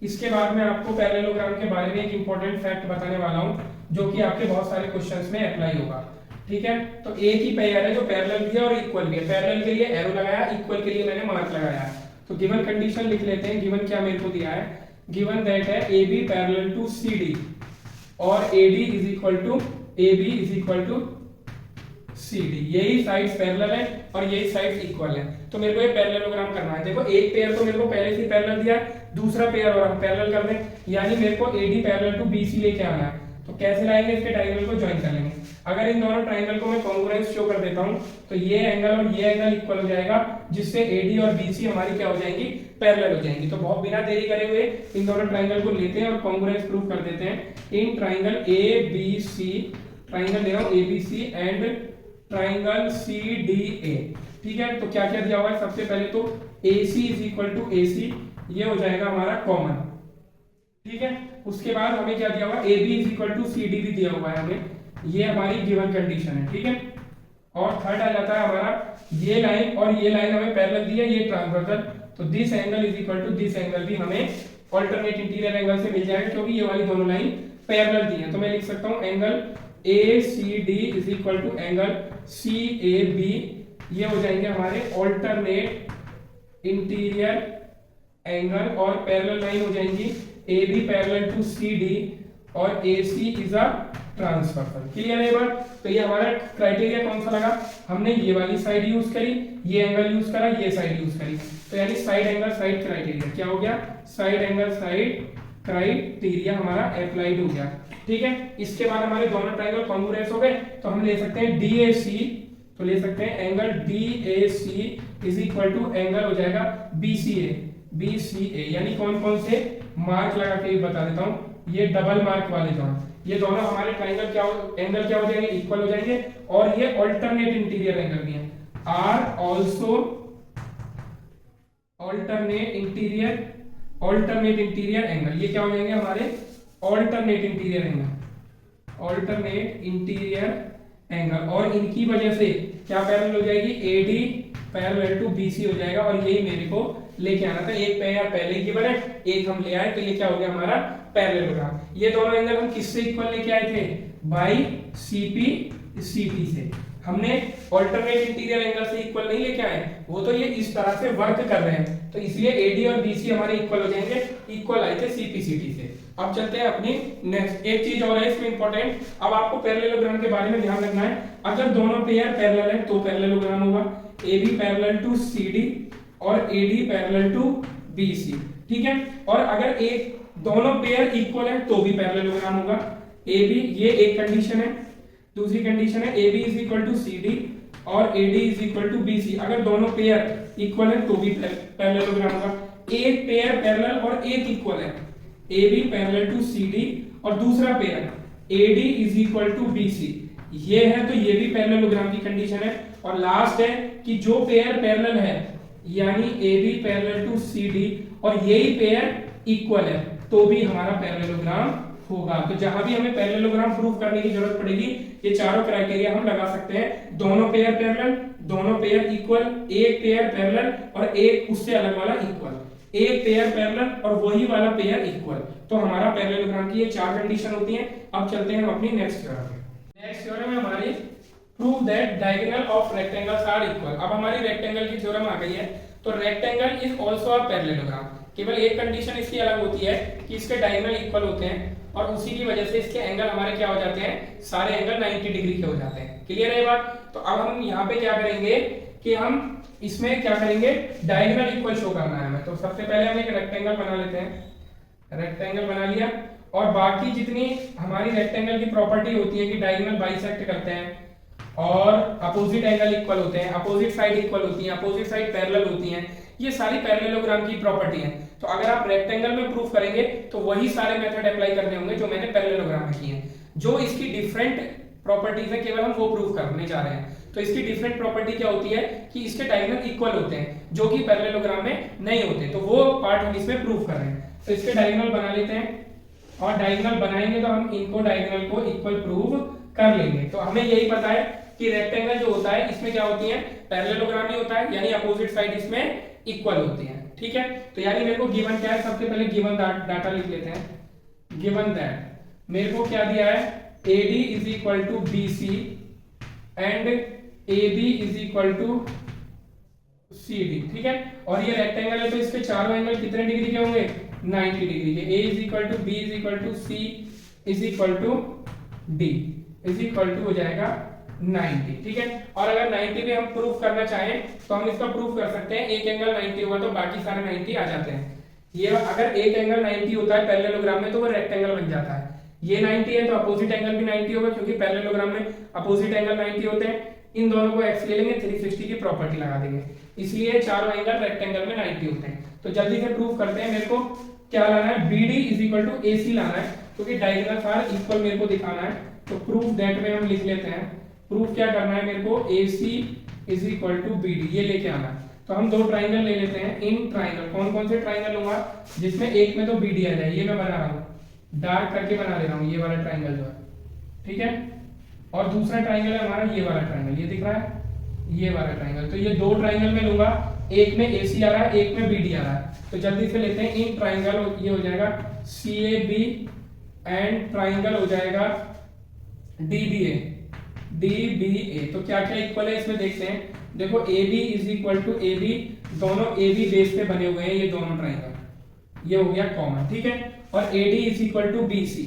Speaker 1: इसके बाद मैं आपको पैरेललोग्राम के बारे में एक इंपॉर्टेंट फैक्ट बताने वाला हूं जो कि आपके बहुत सारे क्वेश्चंस में अप्लाई होगा। ठीक है, तो एक ही पेयर है जो पैरेलल भी है और इक्वल भी है। पैरेलल के लिए एरो लगाया, इक्वल के लिए मैंने मार्क लगाया है। तो गिवन कंडीशन लिख लेते हैं। गिवन क्या मेरे को दिया है, गिवन दैट है AB पैरेलल टू CD और AD is equal to AB is equal to CD। यही साइड्स पैरेलल है और यही साइड्स इक्वल है। तो मेरे को ये पैरेललोग्राम करना है। देखो एक पेयर तो मेरे को पहले से पैरेलल दिया है, दूसरा पेयर और हम पैरेलल कर दें, यानी मेरे को AD पैरेलल टू BC लेके आना है। तो कैसे लाएंगे, इसके ट्रायंगल को ज्वाइन कर लेंगे। अगर इन दोनों ट्रायंगल को मैं कॉन्ग्रुएंस शो कर देता हूं तो ये एंगल और ये एंगल इक्वल हो जाएगा, जिससे AD और BC हमारी क्या हो जाएंगी, पैरेलल हो जाएंगी। तो बहुत बिना देरी करे हुए इन दोनों ट्रायंगल को लेते हैं और कॉन्ग्रुएंस प्रूव कर देते हैं। इन ट्रायंगल ABC, ट्रायंगल ले रहा हूं ABC एंड ट्रायंगल CDA। ठीक है, तो क्या क्या दिया हुआ है, सबसे पहले तो AC is equal to AC, ये हो जाएगा हमारा कॉमन। ठीक है, उसके बाद हमें क्या दिया हुआ है, AB is equal to CD भी दिया हुआ है हमें, ये हमारी गिवन कंडीशन है। ठीक है, और थर्ड आ जाता है हमारा ये लाइन और ये लाइन हमें पैरेलल दी है, ये ट्रांसवर्सल, तो this angle is equal to this angle भी हमें ऑल्टरनेट इंटीरियर एंगल से मिल जाएगा, क्योंकि ये वाली दोनों लाइन पैरेलल दी है। तो मैं लिख सकता हूं angle ACD is equal to angle CAB, ये हो जाएंगे हमारे ऑल्टरनेट इंटीरियर एंगल, और पैरेलल लाइन हो जाएंगी AB पैरेलल टू CD और AC is a transversal. Clear है बात। तो ये हमारा क्राइटेरिया कौन सा लगा, हमने ये वाली साइड यूज करी, ये एंगल यूज करा, ये साइड यूज करी, तो यानी साइड एंगल साइड क्राइटेरिया क्या हो गया, साइड एंगल साइड क्राइटेरिया हमारा अप्लाइड हो गया। ठीक है, इसके बाद हमारे दोनों ट्रायंगल कॉन्ग्रुएंस हो गए, तो हम ले सकते हैं DAC, तो ले सकते हैं angle DAC is equal to angle हो जाएगा BCA। यानी कौन कौन से मार्क लगा के बता देता हूं, ये डबल मार्क वाले दोनों, ये दोनों हमारे ट्रायंगल एंगल क्या हो जाएंगे, इक्वल हो जाएंगे, और ये ऑल्टरनेट इंटीरियर एंगल भी है, are also alternate interior angle, ये क्या हो जाएंगे हमारे ऑल्टरनेट इंटीरियर एंगल, और इनकी वजह से क्या पैरेलल हो जाएगी, AD पैरेलल टू बीसी हो जाएगा, और यही मेरे को लेके आना था। एक पेयर पहले ही गिवन है, एक हम ले आए, तो ये क्या हो गया हमारा पैरेललोग्राम। ये दोनों एंगल हम किससे इक्वल लेके आए थे, बाई सीपी सीटी से। हमने ऑल्टरनेट इंटीरियर एंगल से इक्वल नहीं लेके आए, वो तो ये इस तरह से वर्क कर रहे हैं, तो इसलिए एडी और बीसी हमारे इक्वल हो जाएंगे, इक्वल आए थे सीपी सीटी से। अब चलते हैं अपनी नेक्स्ट। एक चीज और है इसमें इंपॉर्टेंट, अब आपको पैरेललोग्राम के बारे में ध्यान रखना है। अगर दोनों पेयर पैरेलल है तो पैरेललोग्राम होगा, A B parallel to C D और A D parallel to B C, ठीक है। और अगर एक दोनों पेयर इक्वल है तो भी पैरेललोग्राम होगा। ए बी, ये एक कंडीशन है। दूसरी कंडीशन है A B is equal to C D और A D is equal to B C, अगर दोनों पेयर इक्वल है तो भी पैरेललोग्राम होगा। एक पेयर पैरेलल और एक इक्वल है, A B parallel to C D, और दूसरा pair A D is equal to B C, ये है तो ये भी पैरेललोग्राम की कंडीशन है। और लास्ट है कि जो पेयर पैरेलल है, यानी A B parallel to C D और यही पेयर इक्वल है, तो भी हमारा पैरेललोग्राम होगा। तो जहां भी हमें पैरेललोग्राम प्रूव करने की जरूरत पड़ेगी, ये चारों क्राइटेरिया हम लगा सकते हैं। दोनों पेयर पैरेलल, दोनों पेयर इक्वल, एक पेयर पैरेलल और एक उससे अलग वाला इक्वल, एक पेयर पैरेलल और वही वाला पेयर इक्वल, तो हमारा पैरेललोग्राम की ये चार कंडीशन होती हैं। अब चलते हैं हम अपनी नेक्स्ट थ्योरम पे। नेक्स्ट थ्योरम है हमारी prove that diagonal of rectangles are equal. अब हमारी रेक्टेंगल की थ्योरम आ गई है, तो rectangle is also a parallelogram. केवल एक कंडीशन इसकी अलग होती है कि इसके डायगोनल इक्वल होते हैं, और उसी की वजह से इसके एंगल हमारे क्या हो जाते हैं, सारे एंगल 90 डिग्री के हो जाते हैं। क्लियर है ये बात। तो अब हम यहाँ पे क्या करेंगे कि हम इसमें क्या करेंगे, डायगोनल इक्वल शो करना है हमें। तो सबसे पहले हम एक रेक्टेंगल बना लेते हैं। रेक्टेंगल बना लिया, और बाकी जितनी हमारी रेक्टेंगल की प्रॉपर्टी होती है कि डायगोनल बाइसेक्ट करते हैं और अपोजिट एंगल इक्वल होते हैं, अपोजिट साइड इक्वल होती है, अपोजिट साइड पैरेलल होती हैं, ये सारी पैरेललोग्राम की प्रॉपर्टी है। तो अगर आप रेक्टेंगल में प्रूफ करेंगे तो वही सारे मेथड अप्लाई करने होंगे जो मैंने पैरेललोग्राम में किए हैं। जो इसकी डिफरेंट प्रॉपर्टीज है केवल हम वो प्रूफ करने जा रहे हैं। तो इसकी डिफरेंट प्रॉपर्टी क्या होती है कि इसके डायगोनल इक्वल होते हैं, जो कि पैरेललोग्राम में नहीं होते, तो वो पार्ट हम इसमें प्रूफ कर रहे हैं। तो इसके डायगोनल बना लेते हैं, और डायगोनल बनाएंगे तो हम इनको डायगोनल को इक्वल प्रूव कर लेंगे। तो हमें यही पता है कि रेक्टेंगल जो होता है इसमें क्या होती है, पैरेललोग्राम ही होता है, यानी अपोजिट साइड इसमें इक्वल होती है, ठीक है। तो यानी मेरे को गिवन क्या है, सबसे पहले गिवन डाटा लिख लेते हैं। गिवन दैट मेरे को क्या दिया है, AD is equal to BC and AB is equal to CD, ठीक है। और ये रेक्टेंगल है तो इसके चारों एंगल कितने डिग्री के होंगे, 90 डिग्री के। A is equal to B is equal to C is equal to D is equal to हो जाएगा 90, ठीक है। और अगर 90 भी हम प्रूफ करना चाहें तो हम इसका प्रूफ कर सकते हैं। एक एंगल 90 हुआ तो बाकी सारे 90 आ जाते हैं। ये अगर एक एंगल 90 होता है पैरेललोग्राम में तो वो रेक्टेंगल बन जाता है। ये 90 है तो अपोजिट एंगल भी 90 होगा, क्योंकि पैरेललोग्राम में अपोजिट एंगल 90 होते हैं। इन दोनों को x ले लेंगे, 360 की प्रॉपर्टी लगा देंगे, इसलिए चारों एंगल रेक्टेंगल में 90 होते हैं। तो जल्दी से प्रूफ करते हैं। मेरे को क्या लाना है, BD is equal to AC लाना है, क्योंकि डायगोनल्स आर इक्वल मेरे को दिखाना है। तो प्रूफ दैट में हम लिख लेते हैं। प्रूफ क्या करना है मेरे को, AC is equal to BD, ये लेके आना है। तो हम दो ट्राइंगल ले लेते हैं। इन ट्राइंगल कौन कौन से ट्राइंगल लूंगा, जिसमें एक में तो BD आ जाए, ये मैं बना रहा हूँ, डार्क करके बना ले रहा हूँ, ये वाला ट्राइंगल जो है, ठीक है। और दूसरा ट्राइंगल है हमारा ये वाला ट्राइंगल, ये दिख रहा है, ये वाला ट्राइंगल। तो ये दो ट्राइंगल में लूंगा, एक में AC आ रहा है, एक में BD आ रहा है। तो जल्दी से लेते हैं इन ट्राइंगल, ये हो जाएगा CAB एंड ट्राइंगल हो जाएगा DBA। तो क्या क्या इक्वल है इसमें देखते हैं। देखो AB is equal to AB, दोनों AB बेस पे बने हुए हैं ये दोनों ट्राइंगल, ये हो गया कॉमन, ठीक है। और AD is equal to BC,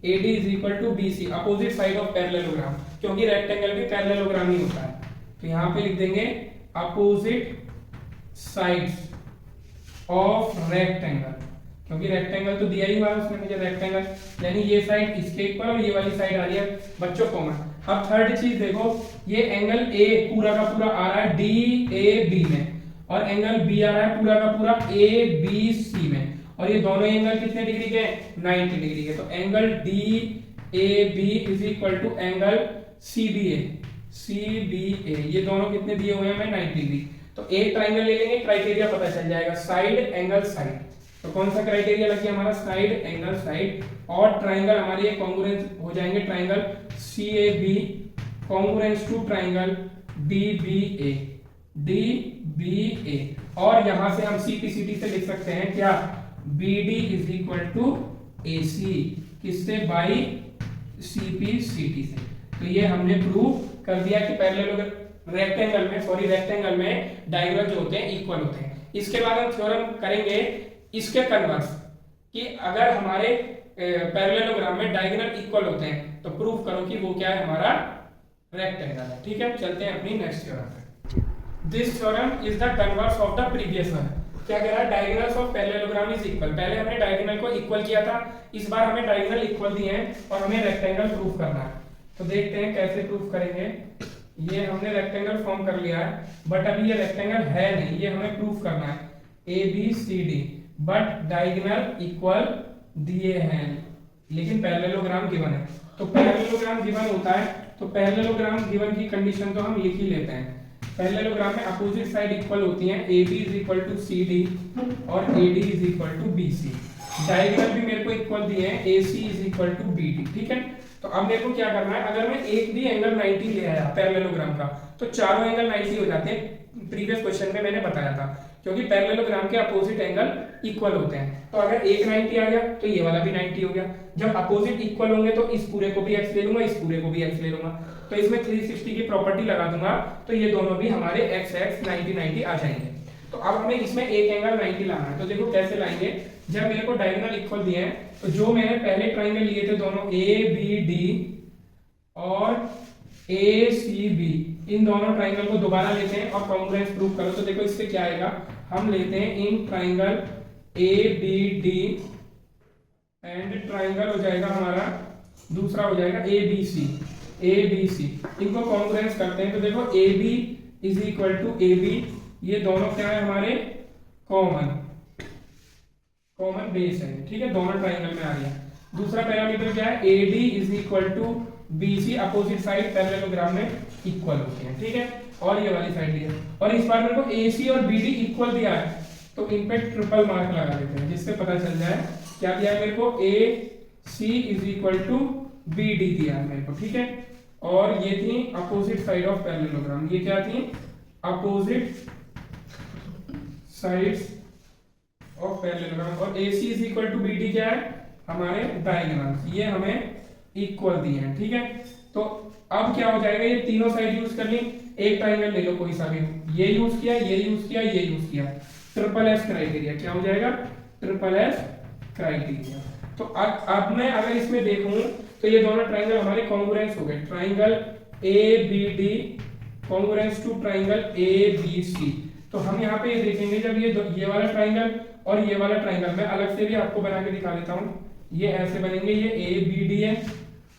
Speaker 1: AD is equal to BC, opposite side of parallelogram, क्योंकि रेक्टेंगल भी पैरेललोग्राम ही होता है। तो यहाँ पे लिख देंगे अपोजिट साइड्स ऑफ रेक्टेंगल, क्योंकि रेक्टेंगल तो दिया ही हुआ है उसने मुझे रेक्टेंगल, यानी ये साइड इसके इक्वल और ये वाली साइड आ रही है बच्चों कॉमन। अब थर्ड चीज देखो, ये एंगल A पूरा का पूरा आ रहा है DAB में, और एंगल B आ रहा है पूरा का पूरा ABC में, और ये दोनों एंगल कितने डिग्री के, 90 डिग्री के। तो angle DAB is equal to angle CBA, ये दोनों कितने दिए हुए हैं हमें, 90 डिग्री। तो एक ट्राइंगल ले लेंगे, क्राइटेरिया पता चल जाएगा, साइड एंगल साइड। तो कौन सा क्राइटेरिया लग गया हमारा, साइड एंगल साइड। और ट्राइंगल हमारे ये कॉन्ग्रुएंस हो जाएंगे, triangle CAB congruence to triangle DBA, D B A, और यहां से हम सीपीसीटी से लिख सकते हैं क्या, B D is equal to A C, किससे, बाई सीपीसीटी से। तो ये हमने प्रूव कर दिया कि पैरेलल रेक्टेंगल में डायगोनल जो होते हैं इक्वल होते हैं। इसके बाद हम थ्योरम करेंगे इसके कन्वर्स, कि अगर हमारे पैरेललोग्राम में डायगोनल इक्वल होते हैं तो प्रूव करो कि वो क्या है, हमारा रेक्टेंगल है। ठीक है, चलते हैं अपनी नेक्स्ट थ्योरम पे। This theorem is the converse of the previous one. क्या कह रहा है, diagonals of parallelogram is equal. पहले हमने डायगोनल को इक्वल किया था, इस बार हमें डायगोनल इक्वल दिए हैं और हमें रेक्टेंगल प्रूफ करना है। तो देखते हैं कैसे प्रूफ करेंगे। ये हमने रेक्टेंगल फॉर्म कर लिया है, बट अभी ये रेक्टेंगल है नहीं, ये हमें प्रूफ करना है। A B C D, but diagonal equal दिए हैं लेकिन पैरेललोग्राम गिवन है। तो पैरेललोग्राम गिवन होता है तो पैरेललोग्राम गिवन की कंडीशन तो हम लिख ही लेते हैं। पैरेललोग्राम में अपोजिट साइड इक्वल होती हैं, A B is equal to C D और A D is equal to B C. Diagonal भी मेरे को इक्वल दिए हैं, A C is equal to B D. ठीक है, तो अब मेरे को क्या करना है, अगर मैं एक भी एंगल 90 ले आया पैरेललोग्राम का तो चारों एंगल 90 हो जाते हैं। प्रीवियस क्वेश्चन में मैंने बताया था, क्योंकि पैरेललोग्राम के अपोजिट एंगल इक्वल होते हैं। तो अगर एक 90 आ गया तो ये वाला भी 90 हो गया। जब अपोजिट इक्वल होंगे तो इस पूरे को भी x ले लूंगा, इस पूरे को भी x ले लूंगा, तो इसमें 360 की प्रॉपर्टी लगा दूंगा, तो ये दोनों भी हमारे x 90 90 आ जाएंगे। तो अब हमें इसमें एक एंगल 90 लाना है। तो देखो कैसे लाएंगे, जब मेरे को डायगोनल इक्वल दिए हैं तो जो मैंने पहले ट्राइंगल लिए थे दोनों ए बी डी और ए सी बी, इन दोनों ट्राइंगल को दोबारा लेते हैं और कॉन्ग्रुएंस प्रूव करो। तो देखो इससे क्या आएगा, हम लेते हैं in triangle A B D and triangle हो जाएगा हमारा, दूसरा हो जाएगा ए बी सी, ए बी सी, इनको कॉन्ग्रुएंस करते हैं। तो देखो A B is equal to A B, ये दोनों क्या है हमारे, कॉमन बेस है। ठीक है, दोनों ट्राइंगल में आ गया। दूसरा पैरामीटर क्या है, A D is equal to B C, opposite side parallelogram में इक्वल होते हैं। ठीक है, और ये वाली साइड दिया, और इस बार मेरे को ए सी और बी डी इक्वल दिया है तो इन पे ट्रिपल मार्क लगा देते हैं, जिससे पता चल जाए क्या दिया है मेरे को, A C is equal to B D दिया है मेरे को। ठीक है, और ये थी अपोजिट साइड ऑफ पैरेललोग्राम, ये क्या थी, अपोजिट साइड्स ऑफ पैरेललोग्राम, और A C is equal to B D क्या है, हमारे डायगोनल, ये हमें इक्वल दिए हैं। ठीक है, तो अब क्या हो जाएगा, ये तीनों साइड यूज कर ली, एक ट्राइंगल ले लो कोई सा भी, ये यूज किया, ये यूज किया, ये यूज किया, ट्रिपल एस क्राइटेरिया, क्या हो जाएगा, ट्रिपल एस क्राइटेरिया। तो अब मैं अगर इसमें देखूं तो ये दोनों ट्राइंगल हमारे कॉन्ग्रुएंस हो गए, triangle A B D congruence to triangle A B C. तो हम यहाँ पे ये देखेंगे, जब ये वाला ट्राइंगल और ये वाला ट्राइंगल, मैं अलग से भी आपको बना के दिखा देता हूँ, ये ऐसे बनेंगे, ये ए बी डी है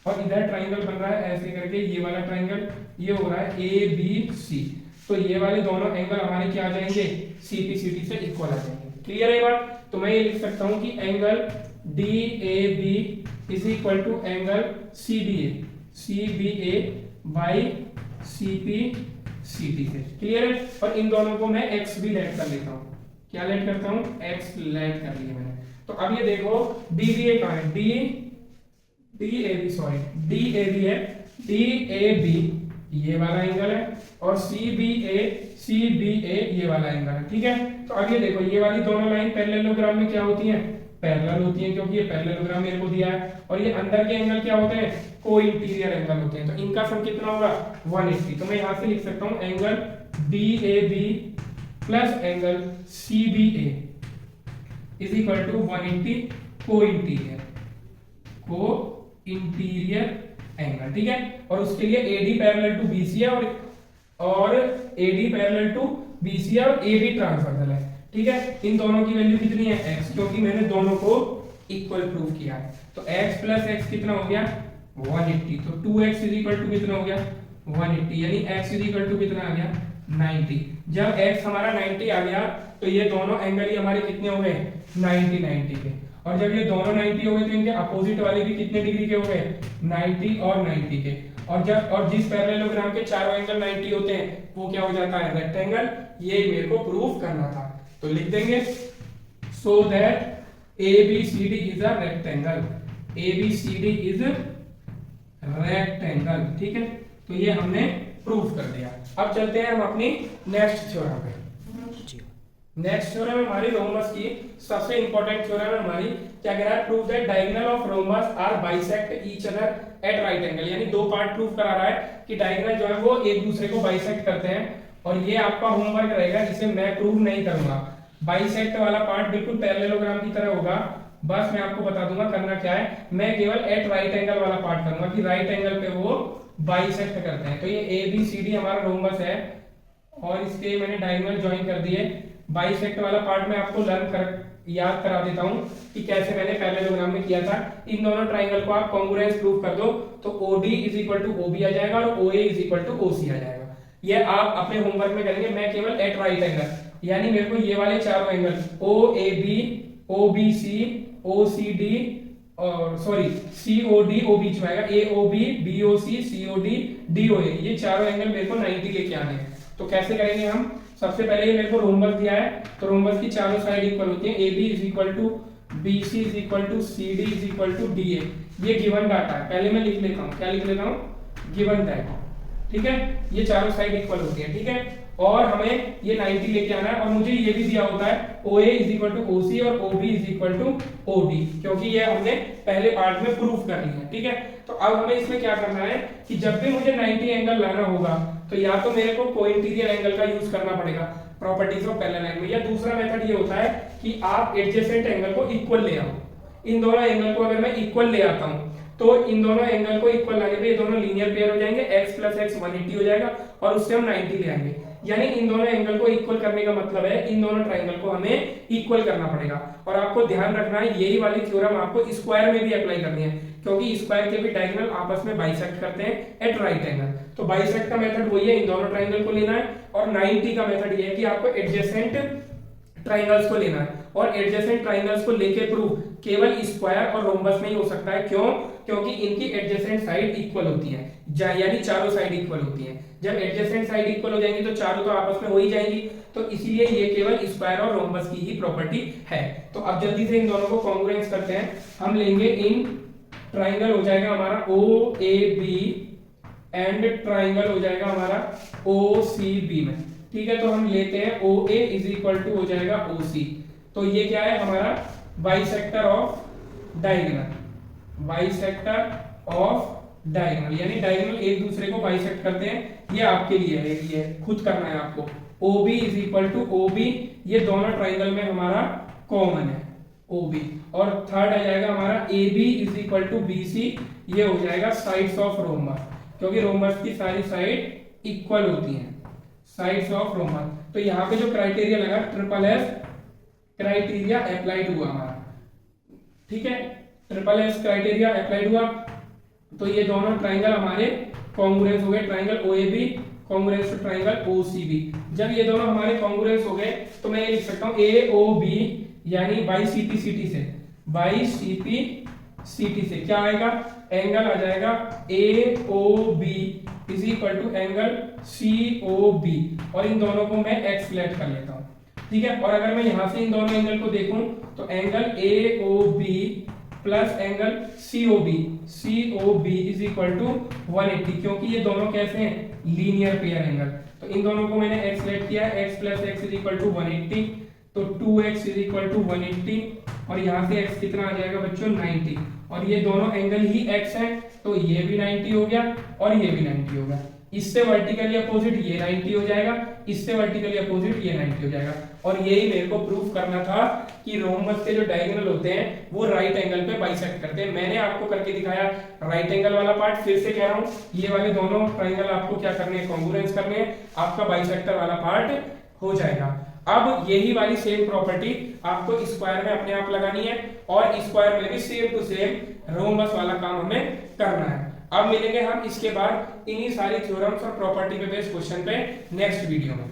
Speaker 1: और इधर ट्राइंगल बन रहा है ऐसे करके, ये वाला ट्राइंगल ये हो रहा है ए बी सी। तो ये वाले दोनों एंगल हमारे क्या आ जाएंगे, सीपीसीटी से इक्वल आ जाएंगे। क्लियर है बात, तो मैं ये लिख सकता हूं कि angle D A B is equal to angle C B A by C P C T से। क्लियर है, और इन दोनों को मैं एक्स भी लेट कर लेता हूँ, क्या लेट करता हूँ, एक्स लेट कर लिया मैंने। तो अब ये देखो डी बी ए कहाँ है, D A B sorry D A B है, डी ए बी ये वाला एंगल है और सी बी ए ये वाला एंगल है। ठीक है, तो अब ये देखो ये वाली दोनों लाइन पैरेललोग्राम में क्या होती हैं, पैरेलल होती हैं, क्योंकि ये पैरेललोग्राम मेरे को दिया है, और ये अंदर के एंगल क्या होते हैं, को इंटीरियर एंगल होते हैं। तो इनका सम कितना होगा, 180। तो मैं यहाँ से लिख सकता हूँ angle D A B plus angle C B A is equal to 180 को इंटीरियर एंगल। ठीक है, और उसके लिए AD पैरेलल टू BC है और AD पैरेलल टू BC है और AB ट्रांसवर्सल है। ठीक है, इन दोनों की वैल्यू कितनी है, x, क्योंकि मैंने दोनों को इक्वल प्रूव किया है। तो x प्लस x कितना हो गया, 180। तो 2x इज इक्वल टू कितना हो गया, 180, यानी x इज इक्वल टू कितना आ गया, 90। जब x हमारा 90 आ गया तो ये दोनों एंगल ही हमारे कितने हो गए, 90 के, और जब ये दोनों 90 हो गए तो इनके अपोजिट वाले भी कितने डिग्री के हो गए, 90 और 90 के। और जिस पैरेललोग्राम के चारों एंगल 90 होते हैं वो क्या हो जाता है, रेक्टेंगल। ये मेरे को प्रूफ करना था, तो लिख देंगे सो that ABCD is a rectangle, ABCD is rectangle. ठीक है, तो ये हमने प्रूफ कर दिया। अब चलते हैं हम अपनी नेक्स्ट थ्योरम पे। नेक्स्ट थ्योरम हमारी रोम्बस की सबसे इंपॉर्टेंट थ्योरम है हमारी, क्या कह रहा है, prove that diagonal of rhombus are bisect each other at right angle. यानी दो पार्ट प्रूव करा रहा है कि डायगोनल जो है वो एक दूसरे को बाइसेक्ट करते हैं, और ये आपका होमवर्क रहेगा, जिसे मैं प्रूव नहीं करूंगा। बाइसेक्ट वाला पार्ट बिल्कुल पैरेललोग्राम की तरह होगा, बस मैं आपको बता दूंगा करना क्या है। मैं केवल एट राइट एंगल वाला पार्ट करूंगा कि राइट एंगल पे वो बाइसेक्ट करते हैं। तो ये ए बी सी डी हमारा रोम्बस है, और इसके मैंने डायगोनल ज्वाइन कर दिए। बाइसेक्ट वाला पार्ट मैं आपको याद करा देता हूं कि कैसे मैंने पैरेललोग्राम में किया था। इन दोनों ट्राइंगल को आप कॉन्ग्रुएंस प्रूव कर दो तो OD is equal to OB आ जाएगा और OA is equal to OC आ जाएगा। ये आप अपने होमवर्क में करेंगे। मैं केवल एट राइट एंगल, यानी मेरे को ये वाले चारों एंगल OAB, OBC, OCD और सॉरी COD O बीच में आएगा, AOB, BOC, COD, DOA, ये चारों एंगल मेरे को 90 लेके आने हैं। तो कैसे करेंगे हम? सबसे पहले ये मेरे को रोम्बस दिया है, तो रोम्बस की चारों साइड इक्वल होती है। AB is equal to BC is equal to CD is equal to DA। ये गिवन डाटा है, पहले मैं लिख लेता हूँ। क्या लिख लेता हूँ? Given data. ठीक है, ये चारों साइड इक्वल होती है। ठीक है, और हमें ये 90 लेके आना है, और मुझे ये भी दिया होता है OA is equal to OC और OB is equal to OD, क्योंकि ये हमने पहले पार्ट में प्रूफ कर लिया है। ठीक है, तो अब हमें इसमें क्या करना है कि जब भी मुझे 90 एंगल लाना होगा तो या तो मेरे को कोइंटीरियर एंगल का यूज करना पड़ेगा प्रॉपर्टीज ऑफ पैरेलल लाइन में, या दूसरा मेथड ये होता है कि आप एडजेसेंट एंगल को इक्वल ले आओ। इन दोनों एंगल को अगर मैं इक्वल ले आता हूं तो इन दोनों एंगल को इक्वल लाने पे ये दोनों लीनियर पेयर हो जाएंगे, x प्लस x 180 हो जाएगा, और उससे हम 90 ले आएंगे। यानी इन दोनों एंगल को इक्वल करने का मतलब है इन दोनों ट्राइंगल को हमें इक्वल करना पड़ेगा। और आपको ध्यान रखना है यही वाली थ्योरम आपको स्क्वायर में भी अप्लाई करनी है, क्योंकि स्क्वायर के भी डायगोनल आपस में बाइसेक्ट करते हैं एट राइट एंगल। तो बाइसेक्ट का मेथड वही है, इन दोनों ट्राइंगल को लेना है, और 90 का मेथड ये है कि आपको एडजेसेंट ट्राइंगल्स को लेना है। और एडजेसेंट ट्राइंगल्स को लेके प्रूफ केवल स्क्वायर और रोम्बस में ही हो सकता है। क्यों? क्योंकि इनकी एडजेसेंट साइड इक्वल होती है, यानी चारों साइड इक्वल होती है। जब एडजेसेंट साइड इक्वल हो जाएंगी तो चारों तो आपस में हो ही जाएंगी, तो इसीलिए ये केवल स्क्वायर और रोम्बस की ही प्रॉपर्टी है। तो अब जल्दी से इन दोनों को कॉन्ग्रुएंस करते हैं। हम लेंगे इन ट्राइंगल हो जाएगा हमारा OAB एंड ट्राइंगल हो जाएगा हमारा OCB में। ठीक है, तो हम लेते हैं OA इज इक्वल टू हो जाएगा OC। तो ये क्या है हमारा bisector of diagonal, bisector of diagonal, यानी डायगोनल एक दूसरे को बाइसेक्ट करते हैं। ये आपके लिए है, ये खुद करना है आपको। OB is equal to OB, ये दोनों ट्राइंगल में हमारा कॉमन है OB। और थर्ड आ जाएगा हमारा AB is equal to BC, ये हो जाएगा साइड्स ऑफ रोम्बस, क्योंकि रोम्बस की सारी साइड इक्वल होती हैं, साइड्स ऑफ रोम्बस। तो यहाँ पे जो क्राइटेरिया लगा ट्रिपल S क्राइटेरिया अप्लाइड हुआ हमारा। ठीक है, ट्रिपल S क्राइटेरिया अप्लाइड हुआ, तो ये दोनों ट्राइंगल हमारे कॉन्ग्रुएंस हो गए। Triangle OAB congruence to triangle OCB। जब ये दोनों हमारे कॉन्ग्रुएंस हो गए तो मैं ये लिख सकता हूँ AOB, यानी बाई CP से, बाई CP से क्या आएगा? एंगल आ जाएगा AOB is equal to angle COB, और इन दोनों को मैं x फ्लैट कर लेता हूँ। ठीक है, और अगर मैं यहां से इन दोनों एंगल को देखूं तो angle AOB plus angle COB is equal to 180, क्योंकि ये दोनों कैसे हैं? Linear pair angle. तो इन दोनों को मैंने x लेट किया, x plus x is equal to 180, तो 2x इज इक्वल टू 180, और यहाँ से x कितना आ जाएगा बच्चों? 90, और ये दोनों एंगल ही x है, तो ये भी 90 हो गया और ये भी 90 हो गया। इससे वर्टिकली अपोजिट ये 90 हो जाएगा, इससे वर्टिकली अपोजिट ये 90 हो जाएगा। और यही मेरे को प्रूफ करना था कि रोम्बस के जो डायगोनल होते हैं वो राइट एंगल पे बाइसेक्ट करते हैं। मैंने आपको करके दिखाया राइट एंगल वाला पार्ट। फिर से कह रहा हूं, ये वाले दोनों ट्राइंगल आपको क्या करने हैं? कॉन्ग्रुएंस करने हैं, आपका बाइसेक्टर वाला पार्ट हो जाएगा। अब यही वाली सेम प्रॉपर्टी आपको स्क्वायर में अपने आप लगानी है, और स्क्वायर में भी सेम टू सेम रोम्बस वाला काम हमें करना है। अब मिलेंगे हम इसके बाद इन्हीं सारी थ्योरम्स और प्रॉपर्टी पे बेस्ड क्वेश्चन पे नेक्स्ट वीडियो में।